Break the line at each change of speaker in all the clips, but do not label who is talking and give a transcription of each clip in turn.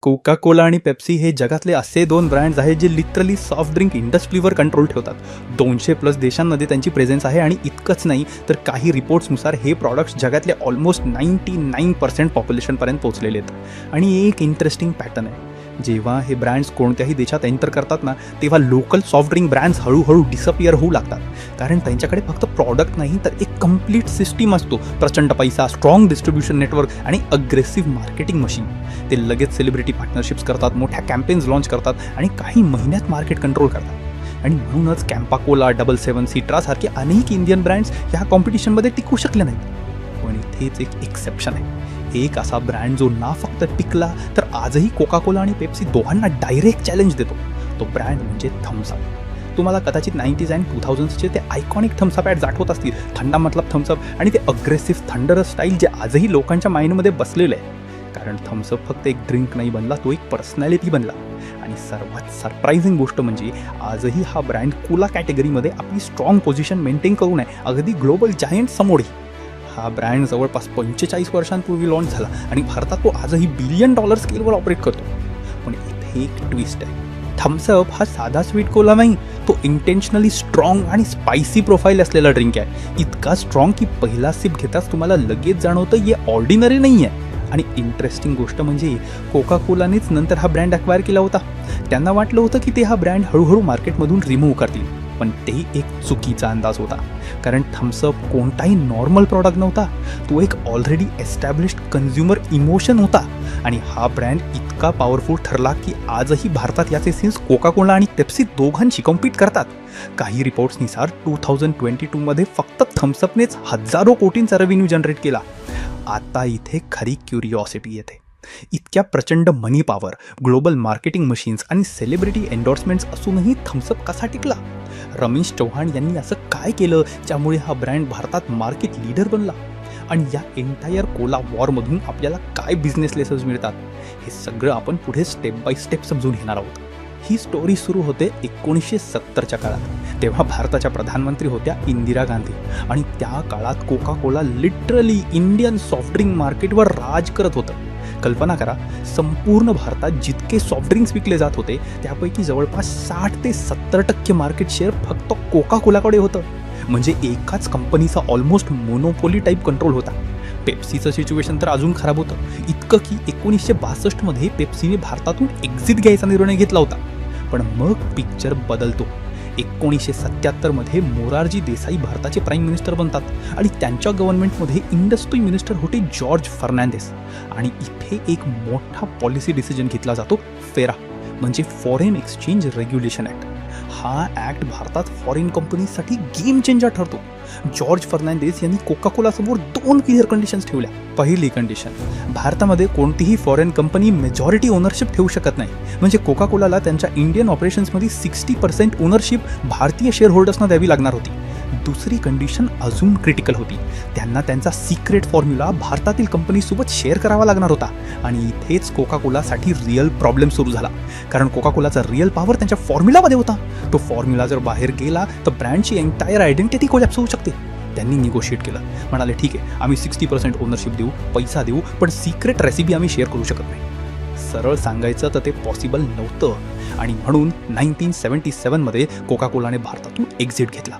Coca Cola आणि Pepsi हे जगातले असे दोन ब्रँड्स आहेत जे लिटरली सॉफ्ट ड्रिंक इंडस्ट्रीवर कंट्रोल ठेवतात. 200+ देशांमध्ये त्यांची प्रेझेन्स आहे आणि इतकंच नाही तर काही रिपोर्ट्सनुसार हे प्रॉडक्ट्स जगातले ऑलमोस्ट 99% पॉप्युलेशनपर्यंत पोहोचलेले आहेत. आणि एक इंटरेस्टिंग पॅटर्न आहे, जेव्हा हे ब्रँड्स कोणत्याही देशात एंटर करतात ना, तेव्हा लोकल सॉफ्ट ड्रिंक ब्रँड्स हळूहळू डिसअपियर होऊ लागतात. कारण त्यांच्याकडे फक्त प्रॉडक्ट नाही तर एक कंप्लीट सिस्टीम असतो. प्रचंड पैसा, स्ट्रॉंग डिस्ट्रीब्युशन नेटवर्क आणि अग्रेसिव्ह मार्केटिंग मशीन. ते लगेच सेलिब्रिटी पार्टनरशिप्स करतात, मोठ्या कॅम्पेन्स लॉन्च करतात आणि काही महिन्यात मार्केट कंट्रोल करतात. आणि म्हणूनच कॅम्पा कोला, 77 सिट्रासारखे अनेक इंडियन ब्रँड्स ह्या कॉम्पिटिशनमध्ये टिकू शकले नाहीत. पण इथेच एक एक्सेप्शन आहे. एक असा ब्रँड जो ना फक्त टिकला तर आजही कोका कोला आणि पेप्सी दोघांना डायरेक्ट चॅलेंज देतो. तो ब्रँड म्हणजे थम्सअप. तुम्हाला कदाचित 90s आणि 2000sचे ते आयकॉनिक थम्सअप ॲड्स आठवत असतील. थंडा मतलब थम्सअप आणि ते अग्रेसिव्ह थंडरस स्टाईल जे आजही लोकांच्या माइंडमध्ये बसलेलं आहे. कारण थम्सअप फक्त एक ड्रिंक नाही बनला, तो एक पर्सनॅलिटी बनला. आणि सर्वात सरप्रायझिंग गोष्ट म्हणजे आजही हा ब्रँड कोला कॅटेगरीमध्ये आपली स्ट्रॉंग पोझिशन मेंटेन करू नये, अगदी ग्लोबल जायंट समोरही. हा ब्रँड जवळपास 45 वर्षांपूर्वी लॉन्च झाला आणि भारतात तो आजही $1 बिलियन स्केलवर ऑपरेट करतो. पण इथे एक ट्विस्ट आहे. थम्सअप हा साधा स्वीट कोला नाही, तो इंटेन्शनली स्ट्रॉंग आणि स्पायसी प्रोफाईल असलेला ड्रिंक आहे. इतका स्ट्रॉंग की पहिला सिप घेताच तुम्हाला लगेच जाणवतं हे ऑर्डिनरी नाही आहे. आणि इंटरेस्टिंग गोष्ट म्हणजे कोका कोलानेच नंतर हा ब्रँड अक्वायर केला होता. त्यांना वाटलं होतं की ते हा ब्रँड हळूहळू मार्केटमधून रिमूव्ह करतील. पण तेही एक चुकीचा अंदाज होता. कारण थम्सअप कोणताही नॉर्मल प्रॉडक्ट नव्हता, तो एक ऑलरेडी एस्टॅब्लिश्ड कन्झ्युमर इमोशन होता. आणि हा ब्रँड इतका पॉवरफुल ठरला की आजही भारतात याचे सीन्स कोका कोला आणि पेप्सी दोघांशी कॉम्पीट करतात. काही रिपोर्ट्सनुसार 2022मध्ये फक्त थम्सअपनेच हजारो कोटींचा रेव्हेन्यू जनरेट केला. आता इथे खरी क्युरिओसिटी येते. इतक्या प्रचंड money power, global marketing machines आणि सेलिब्रिटी एन्डोर्समेंट्स असूनही थम्सअप कसा टिकला? रमेश चव्हाण यांनी असं काय केलं ज्यामुळे हा ब्रँड भारतात मार्केट लीडर बनला? आणि या एंटायर कोला वॉरमधून आपल्याला काय बिझनेस लेसन्स मिळतात, हे सगळं आपण पुढे स्टेप बाय स्टेप समजून घेणार आहोत. ही स्टोरी सुरू होते 1970च्या काळात. तेव्हा भारताच्या प्रधानमंत्री होत्या इंदिरा गांधी. आणि त्या काळात Coca Cola literally Indian soft drink मार्केटवर राज करत होतं. कल्पना करा, संपूर्ण भारतात जितके सॉफ्ट ड्रिंक्स विकले जात होते त्यापैकी जवळपास 60 ते 70% मार्केट शेअर फक्त कोका कोलाकडे होतं. म्हणजे एकाच कंपनीचा ऑलमोस्ट मोनोपोली टाईप कंट्रोल होता. पेप्सीचं सिच्युएशन तर अजून खराब होतं. इतकं की 1962मध्ये पेप्सीने भारतातून एक्झिट घ्यायचा निर्णय घेतला होता. पण मग पिक्चर बदलतो. 1977मध्ये मोरारजी देसाई भारताचे प्राईम मिनिस्टर बनतात आणि त्यांच्या गव्हर्नमेंटमध्ये इंडस्ट्री मिनिस्टर होते जॉर्ज फर्नांडिस. आणि इथे एक मोठा पॉलिसी डिसिजन घेतला जातो, फेरा म्हणजे फॉरेन एक्सचेंज रेग्युलेशन ॲक्ट. हा ॲक्ट भारतात फॉरेन कंपनीजसाठी गेम चेंजर ठरतो. जॉर्ज फर्नांडिस यांनी कोका कोलासमोर 2 क्लिअर कंडिशन्स ठेवल्या. पहिली कंडिशन, भारतामध्ये कोणतीही फॉरेन कंपनी मेजॉरिटी ओनरशिप ठेवू शकत नाही. म्हणजे कोका कोलाला त्यांच्या इंडियन ऑपरेशन्समध्ये 60% ओनरशिप भारतीय शेअर होल्डर्सना द्यावी लागणार होती. दुसरी कंडिशन अजून क्रिटिकल होती. त्यांना त्यांचा सिक्रेट फॉर्म्युला भारतातील कंपनीसोबत शेअर करावा लागणार होता. आणि इथेच कोका कोलासाठी रिअल प्रॉब्लेम सुरू झाला. कारण कोका कोलाचा रिअल पॉवर त्यांच्या फॉर्म्युलामध्ये होता. तो फॉर्म्युला जर बाहेर गेला तर ब्रँडची एंटायर आयडेंटिटी कोलॅप्स होऊ शकते. त्यांनी निगोशिएट केलं. म्हणाले ठीक आहे, आम्ही 60% ओनरशिप देऊ, पैसा देऊ, पण सिक्रेट रेसिपी आम्ही शेअर करू शकत नाही. सरळ सांगायचं तर ते पॉसिबल नव्हतं. आणि म्हणून 1977मध्ये कोका कोलाने भारतातून एक्झिट घेतला.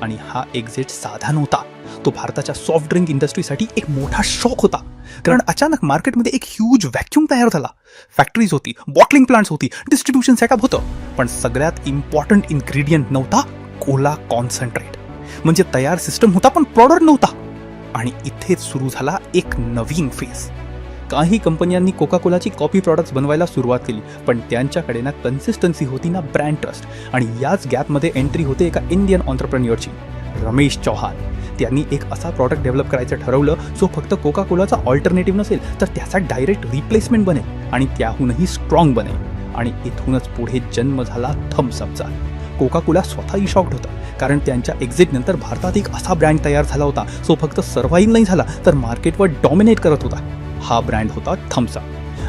आणि हा एक्झिट साधा नव्हता. तो भारताच्या सॉफ्ट ड्रिंक इंडस्ट्रीसाठी एक मोठा शॉक होता. कारण अचानक मार्केटमध्ये एक ह्यूज व्हॅक्यूम तयार झाला. फॅक्टरीज होती, बॉटलिंग प्लांट्स होती, डिस्ट्रीब्युशन सेटअप होतं. पण सगळ्यात इम्पॉर्टंट इन्ग्रेडियंट नव्हता कोला कॉन्सन्ट्रेट. म्हणजे तयार सिस्टम होता पण प्रॉडक्ट नव्हता. आणि इथेच सुरू झाला एक नवीन फेज. काही कंपन्यांनी कोका कोलाची कॉपी प्रॉडक्ट्स बनवायला सुरुवात केली. पण त्यांच्याकडे ना कन्सिस्टन्सी होती ना ब्रँड ट्रस्ट. आणि याच गॅपमध्ये एंट्री होते एका इंडियन ऑन्टरप्रेन्युअरची, रमेश चव्हाण. त्यांनी एक असा प्रॉडक्ट डेव्हलप करायचं ठरवलं जो फक्त कोका कोलाचा ऑल्टरनेटिव्ह नसेल तर त्याचा डायरेक्ट रिप्लेसमेंट बनेल आणि त्याहूनही स्ट्रॉंग बनेल. आणि इथूनच पुढे जन्म झाला थम्सअपचा. कोका कोला स्वतःही शॉक्ड होता. कारण त्यांच्या एक्झिटनंतर भारतात एक असा ब्रँड तयार झाला होता जो फक्त सर्व्हाईव्ह नाही झाला तर मार्केटवर डॉमिनेट करत होता. हा ब्रँड होता थम्सअप.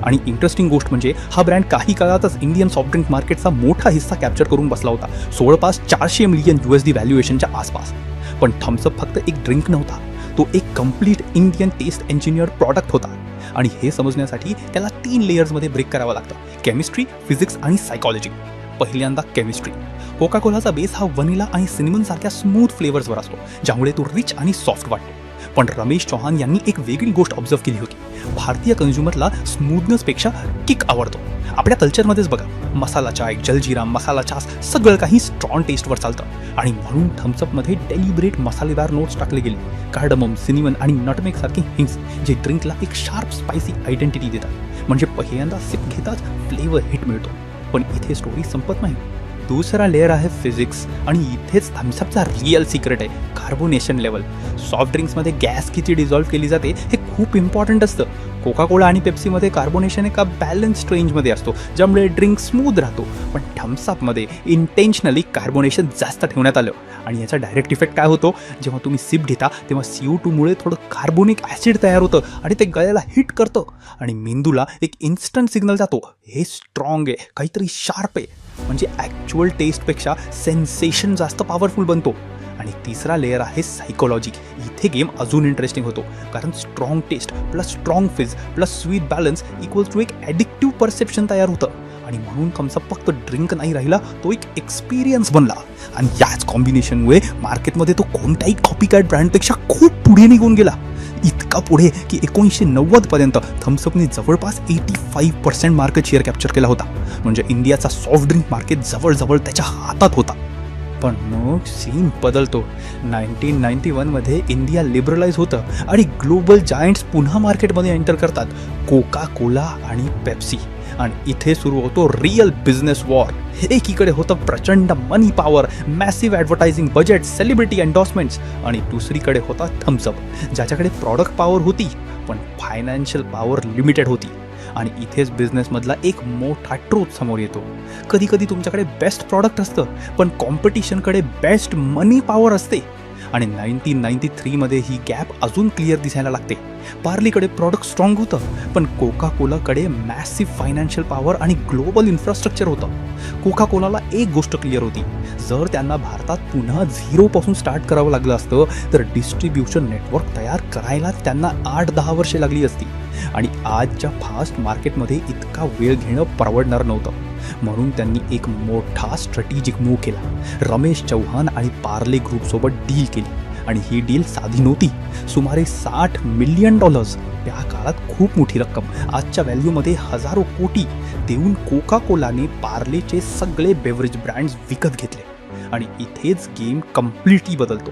आणि इंटरेस्टिंग गोष्ट म्हणजे हा ब्रँड काही काळातच इंडियन सॉफ्ट ड्रिंक मार्केटचा मोठा हिस्सा कॅप्चर करून बसला होता. जवळपास $400 मिलियन व्हॅल्युएशनच्या आसपास. पण थम्सअप फक्त एक ड्रिंक नव्हता, तो एक complete Indian taste engineer product होता. आणि हे समजण्यासाठी त्याला 3 लेयर्समध्ये ब्रेक करावं लागतं: केमिस्ट्री, फिजिक्स आणि सायकॉलॉजी. पहिल्यांदा केमिस्ट्री. कोका कोलाचा बेस हा व्हनिला आणि सिनेमन सारख्या स्मूथ फ्लेवर्सवर असतो, ज्यामुळे तो रिच आणि सॉफ्ट वाटतो. पण रमेश चौहान यांनी एक वेगळी गोष्ट ऑब्झर्व केली होती. भारतीय कन्झ्युमरला स्मूथनेसपेक्षा किक आवडतो. आपल्या कल्चरमध्येच बघा, मसाला चाय, जलजिरा, मसाला छास सगळं काही स्ट्रॉंग टेस्टवर चालतं आणि म्हणून थम्सअपमध्ये डेलिब्रेट मसालेदार नोट्स टाकले गेले. कार्डमम, सिनेमन आणि नटमेग सारखे हिंग्स जे ड्रिंकला एक शार्प स्पायसी आयडेंटिटी देतात. म्हणजे पहिल्यांदा सिप घेताच फ्लेवर हिट मिळतो. पण इथे स्टोरी संपत नाही. दुसरा लेअर आहे फिजिक्स आणि इथेच थम्सअपचा रिअल सिक्रेट आहे: कार्बोनेशन लेवल. सॉफ्ट ड्रिंक्समध्ये गॅस किती डिझॉल्व्ह केली जाते हे खूप इम्पॉर्टंट असतं. कोका कोला आणि पेप्सीमध्ये कार्बोनेशन एका बॅलन्स्ड रेंजमध्ये असतो, ज्यामुळे ड्रिंक स्मूथ राहतो. पण थम्सअपमध्ये इंटेन्शनली कार्बोनेशन जास्त ठेवण्यात आलं आणि याचा डायरेक्ट इफेक्ट काय होतो? जेव्हा तुम्ही सिप घेता तेव्हा CO2मुळे थोडं कार्बोनिक ॲसिड तयार होतं आणि ते गळ्याला हिट करतं आणि मेंदूला एक इन्स्टंट सिग्नल जातो: हे स्ट्रॉंग आहे, काहीतरी शार्प आहे. म्हणजे ॲक्च्युअल टेस्टपेक्षा सेन्सेशन जास्त पॉवरफुल बनतो. आणि तिसरा लेअर आहे सायकोलॉजी. इथे गेम अजून इंटरेस्टिंग होतो, कारण strong taste plus strong fizz plus sweet balance equals to एक ॲडिक्टिव्ह परसेप्शन तयार होतं. आणि म्हणून थम्सअप फक्त ड्रिंक नाही राहिला, तो एक एक्सपिरियन्स बनला. आणि याच कॉम्बिनेशनमुळे मार्केटमध्ये तो कोणत्याही कॉपीकॅट ब्रँडपेक्षा खूप पुढे निघून गेला. इतका पुढे की 1990 पर्यंत थम्सअपने जवळपास 85% मार्केट शेअर कॅप्चर केला होता. म्हणजे इंडियाचा सॉफ्ट ड्रिंक मार्केट जवळजवळ त्याच्या हातात होता. पण मग सीन बदलतो. 1991मध्ये इंडिया लिबरलाइज होतं आणि ग्लोबल जायंट्स पुन्हा मार्केटमध्ये एंटर करतात: कोका कोला आणि पेप्सी. आणि इथे सुरू होतो रिअल बिझनेस वॉर. एकीकडे होतं प्रचंड money power, massive advertising budget, celebrity endorsements. आणि दुसरीकडे होता थम्सअप, ज्याच्याकडे प्रॉडक्ट पॉवर होती पण फायनान्शियल पॉवर लिमिटेड होती. आणि इथेच बिझनेसमधला एक मोठा ट्रूथ समोर येतो: कधी कधी तुमच्याकडे बेस्ट प्रॉडक्ट असतं पण कॉम्पिटिशनकडे बेस्ट मनी पॉवर असते. आणि 1993मध्ये ही गॅप अजून क्लिअर दिसायला लागते. पार्लीकडे प्रॉडक्ट स्ट्रॉंग होतं पण कोका कोलाकडे मॅसिव्ह फायनान्शियल पॉवर आणि ग्लोबल इन्फ्रास्ट्रक्चर होतं. कोका कोलाला एक गोष्ट क्लिअर होती: जर त्यांना भारतात पुन्हा 0पासून स्टार्ट करावं लागलं असतं तर डिस्ट्रीब्युशन नेटवर्क तयार करायला त्यांना 8-10 वर्षे लागली असती. आणि आजच्या फास्ट मार्केटमध्ये इतका वेळ घेणं परवडणार नव्हतं. म्हणून त्यांनी एक मोठा स्ट्रॅटेजिक मूव्ह केला. रमेश चौहान आणि पार्ले ग्रुपसोबत डील केली. आणि ही डील साधी नव्हती. सुमारे $60 मिलियन, त्या काळात खूप मोठी रक्कम, आजच्या व्हॅल्यूमध्ये हजारो कोटी देऊन कोका कोलाने पार्लेचे सगळे बेवरेज ब्रँड्स विकत घेतले. आणि इथेच गेम कम्प्लिटली बदलतो.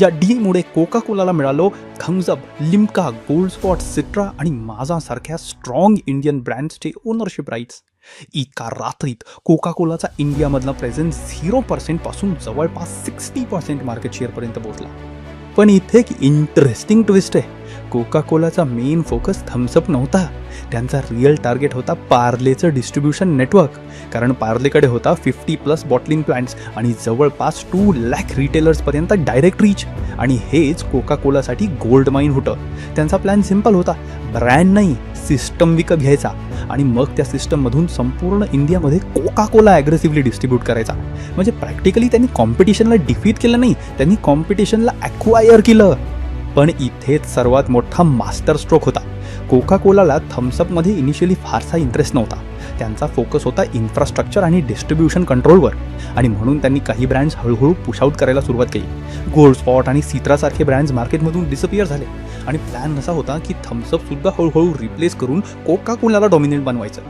या डीलमुळे कोका कोलाला मिळालो Thums Up, Limca, Gold Spot, Citra आणि माझासारख्या स्ट्रॉंग इंडियन ब्रँड्सचे ओनरशिप राईट्स. एका रात्रीत कोका कोलाचा इंडियामधला प्रेझेन्स 0% पासून जवळपास 60% मार्केट शेअरपर्यंत पोहोचला. पण इथे एक इंटरेस्टिंग ट्विस्ट आहे: कोका कोलाचा मेन फोकस थम्सअप नव्हता. त्यांचा रिअल टार्गेट होता पार्लेचं डिस्ट्रीब्युशन नेटवर्क. कारण पार्लेकडे होता 50+ बॉटलिंग प्लांट्स आणि जवळपास 2 लाख रिटेलर्सपर्यंत डायरेक्ट रीच. आणि हेच कोका कोलासाठी गोल्ड माइन होतं. त्यांचा प्लॅन सिम्पल होता: ब्रँड नाही, सिस्टम विकत घ्यायचा आणि मग त्या सिस्टममधून संपूर्ण इंडियामध्ये कोका कोला ॲग्रेसिव्हली डिस्ट्रीब्यूट करायचा. म्हणजे प्रॅक्टिकली त्यांनी कॉम्पिटिशनला डिफीट केलं नाही, त्यांनी कॉम्पिटिशनला ॲक्वायर केलं. पण इथेच सर्वात मोठा मास्टर स्ट्रोक होता. कोका कोलाला थम्सअपमध्ये इनिशियली फारसा इंटरेस्ट नव्हता. त्यांचा फोकस होता इन्फ्रास्ट्रक्चर आणि डिस्ट्रीब्युशन कंट्रोलवर. आणि म्हणून त्यांनी काही ब्रँड्स हळूहळू पुशआउट करायला सुरुवात केली. गोल्ड स्पॉट आणि सिट्रासारखे ब्रँड्स मार्केटमधून डिसअपियर झाले. आणि प्लॅन असा होता की थम्सअपसुद्धा हळूहळू रिप्लेस करून कोका कोलाला डॉमिनेट बनवायचं.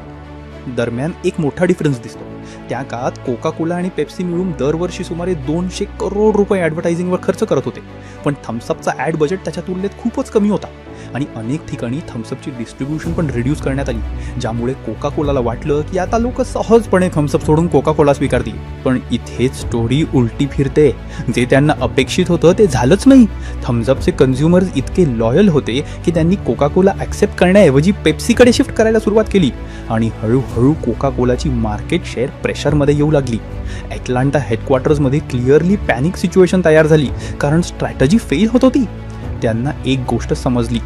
दरम्यान एक मोठा डिफरन्स दिसतो. त्या काळात कोका कोला आणि पेप्सी मिळून दरवर्षी सुमारे 200 करोड रुपये ॲडव्हर्टायझिंगवर खर्च करत होते. पण थम्सअपचा ॲड बजेट त्याच्या तुलनेत खूपच कमी होता. आणि अनेक ठिकाणी थम्सअपची डिस्ट्रीब्युशन पण रिड्यूस करण्यात आली, ज्यामुळे कोका कोलाला वाटलं की आता लोक सहजपणे थम्सअप सोडून कोका कोला स्वीकारतील. पण इथेच स्टोरी उलटी फिरते. जे त्यांना अपेक्षित होतं ते झालंच नाही. थम्सअपचे कन्झ्युमर्स इतके लॉयल होते की त्यांनी कोका कोला ॲक्सेप्ट करण्याऐवजी पेप्सीकडे शिफ्ट करायला सुरुवात केली. आणि हळूहळू कोका कोलाची मार्केट शेअर प्रेशरमध्ये येऊ लागली. ॲटलांटा हेडक्वार्टर्समध्ये क्लिअरली पॅनिक सिच्युएशन तयार झाली, कारण स्ट्रॅटजी फेल होत होती. त्यांना एक गोष्ट समजली: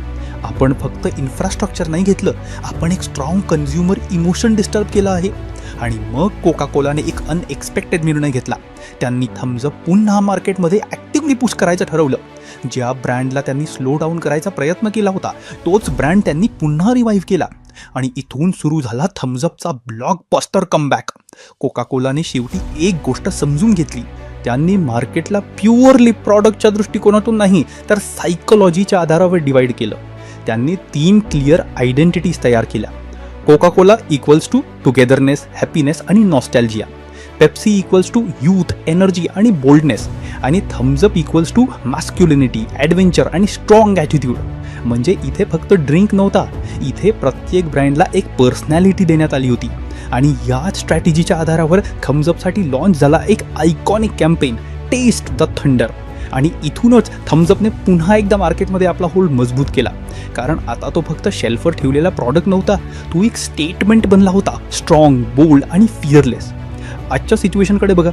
आपण फक्त इन्फ्रास्ट्रक्चर नाही घेतलं, आपण एक स्ट्रॉंग कन्झ्युमर इमोशन डिस्टर्ब केलं आहे. आणि मग कोका कोलाने एक अनएक्सपेक्टेड निर्णय घेतला. त्यांनी थम्सअप पुन्हा मार्केटमध्ये ॲक्टिव्हली पुश करायचं ठरवलं. ज्या ब्रँडला त्यांनी स्लो डाऊन करायचा प्रयत्न केला होता तोच ब्रँड त्यांनी पुन्हा रिवाईव्ह केला आणि इथून सुरू झाला थम्सअपचा ब्लॉकबस्टर कमबॅक. कोका कोलाने शेवटी एक गोष्ट समजून घेतली. त्यांनी मार्केटला प्युअरली प्रॉडक्टच्या दृष्टिकोनातून नाही तर सायकोलॉजीच्या आधारावर डिवाईड केलं. त्यांनी 3 क्लिअर आयडेंटिटीज तयार केल्या. Coca Cola equals to togetherness, happiness आणि nostalgia. Pepsi equals to youth, energy आणि बोल्डनेस. आणि Thums Up equals to masculinity, adventure आणि स्ट्रॉंग ॲटिट्यूड. म्हणजे इथे फक्त ड्रिंक नव्हता, इथे प्रत्येक ब्रँडला एक पर्सनॅलिटी देण्यात आली होती. आणि याच स्ट्रॅटेजीच्या आधारावर थम्सअपसाठी लॉन्च झाला एक iconic campaign, taste the thunder. आणि इथूनच थम्सअपने पुन्हा एकदा मार्केटमध्ये आपला होल्ड मजबूत केला. कारण आता तो फक्त शेल्फवर ठेवलेला प्रॉडक्ट नव्हता, तो एक स्टेटमेंट बनला होता, स्ट्रॉंग, बोल्ड आणि फिअरलेस. आजच्या सिच्युएशनकडे बघा.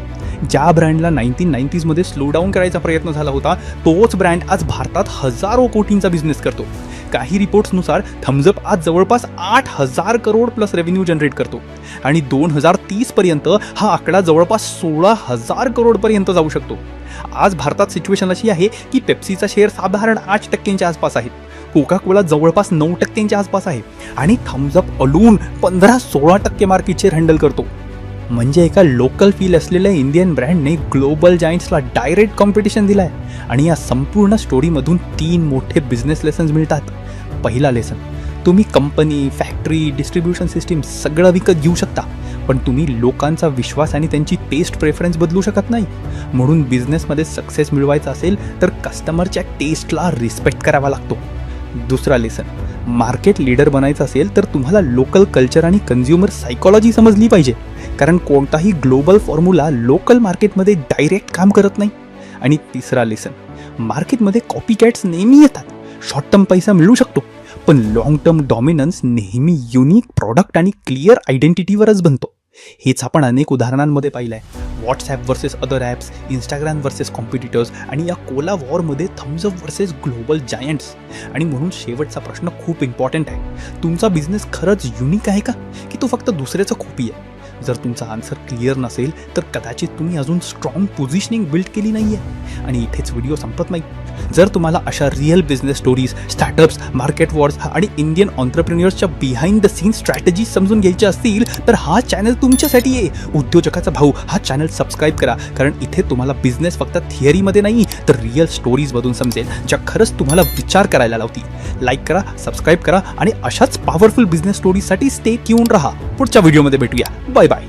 ज्या ब्रँडला 1990मध्ये स्लो डाऊन करायचा प्रयत्न झाला होता तोच ब्रँड आज भारतात हजारो कोटींचा बिझनेस करतो. काही रिपोर्ट्सनुसार थम्सअप आज जवळपास 8,000 करोड प्लस रेव्हेन्यू जनरेट करतो आणि 2030पर्यंत हा आकडा जवळपास 16,000 करोडपर्यंत जाऊ शकतो. आज भारतात सिच्युएशन अशी आहे की पेप्सीचा शेअर साधारण 8% आसपास आहे, कोका कोला जवळपास 9% आसपास आहे आणि थम्सअप अलून 15-16% मार्केट शेअर हँडल करतो. म्हणजे एका लोकल फील असलेल्या इंडियन ब्रँडने ग्लोबल जायंट्सला डायरेक्ट कॉम्पिटिशन दिलं आहे. आणि या संपूर्ण स्टोरीमधून 3 मोठे बिझनेस लेसन्स मिळतात. पहिला लेसन, तुम्ही कंपनी, फॅक्टरी, डिस्ट्रीब्युशन सिस्टीम सगळं विकत घेऊ शकता, पण तुम्ही लोकांचा विश्वास आणि त्यांची टेस्ट प्रेफरन्स बदलू शकत नाही. म्हणून बिझनेसमध्ये सक्सेस मिळवायचा असेल तर कस्टमरच्या टेस्टला रिस्पेक्ट करावा लागतो. दुसरा लेसन, मार्केट लीडर बनायचं असेल तर तुम्हाला लोकल कल्चर आणि कन्झ्युमर सायकॉलॉजी समजली पाहिजे. कारण कोणताही ग्लोबल फॉर्म्युला लोकल मार्केटमध्ये डायरेक्ट काम करत नाही. आणि तिसरा लेसन, मार्केटमध्ये कॉपी कॅट्स नेहमी येतात. शॉर्ट टर्म पैसा मिळू शकतो, पण लाँग टर्म डॉमिनन्स नेहमी युनिक प्रॉडक्ट आणि क्लिअर आयडेंटिटीवरच बनतो. हेच आपण अनेक उदाहरणांमध्ये पाहिलं आहे. WhatsApp versus other apps, Instagram versus competitors आणि या कोला वॉरमध्ये थम्सअप वर्सेस ग्लोबल जायंट्स. आणि म्हणून शेवटचा प्रश्न खूप इम्पॉर्टंट आहे. तुमचा बिझनेस खरंच युनिक आहे का, की तो फक्त दुसऱ्याचं कॉपी आहे? जर तुमचा आन्सर क्लिअर नसेल तर कदाचित तुम्ही अजून स्ट्रॉंग पोझिशनिंग बिल्ड केली नाही आहे. आणि इथेच व्हिडिओ संपत नाही. जर तुम्हाला अशा real business stories, startups, market wars आणि इंडियन ऑन्टरप्रिन्युअर्सच्या बिहाइंड द सीन स्ट्रॅटेजी समजून घ्यायच्या असतील तर हा चॅनल तुमच्यासाठी आहे. उद्योजकाचा भाऊ हा चॅनल सबस्क्राईब करा, कारण इथे तुम्हाला बिझनेस फक्त थिअरीमध्ये नाही तर रिअल स्टोरीजमधून समजेल, ज्या खरंच तुम्हाला विचार करायला लावतील. लाईक करा, सबस्क्राईब करा आणि अशाच पॉवरफुल बिझनेस स्टोरीजसाठी स्टे ट्यून राहा. पुढच्या व्हिडिओमध्ये भेटूया. Bye bye.